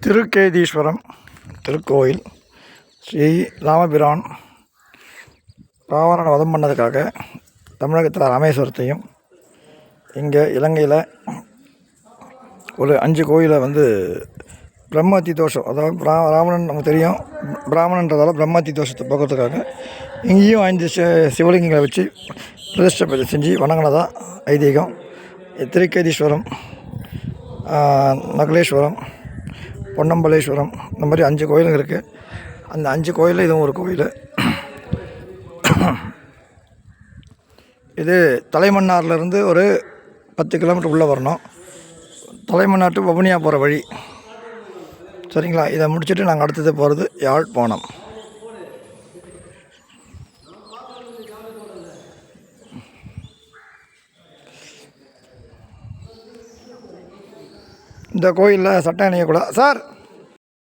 திருக்கேதீஸ்வரம் திருக்கோயில் ஸ்ரீ ராமபிரான் ராவணனை வதம் பண்ணதுக்காக தமிழகத்தில் ராமேஸ்வரத்தையும் இங்கே இலங்கையில் ஒரு 5 கோயிலை பிரம்மத்தி தோஷம், அதாவது ராவணன் நமக்கு தெரியும், பிராமணன்றதால பிரம்மத்தி தோஷத்தை போக்குறதுக்காக இங்கேயும் 5 சிவலிங்கங்களை வச்சு பிரதிஷ்டை செஞ்சு வணங்கினதான் ஐதீகம். திருக்கேதீஸ்வரம், நகுலேஸ்வரம், பொன்னம்பலேஸ்வரம், இந்த மாதிரி 5 கோயிலுங்க இருக்குது. அந்த 5 கோயிலில் இதுவும் ஒரு கோயில். இது தலைமன்னார்லேருந்து ஒரு 10 கிலோமீட்டர் உள்ளே வரணும். தலைமன்னார் டு வவுனியா போகிற வழி. சரிங்களா? இதை முடிச்சுட்டு நாங்கள் அடுத்தது போகிறது யாழ்ப்பாணம். இந்த கோயிலில் சட்டம் அணியக்கூடாது சார்.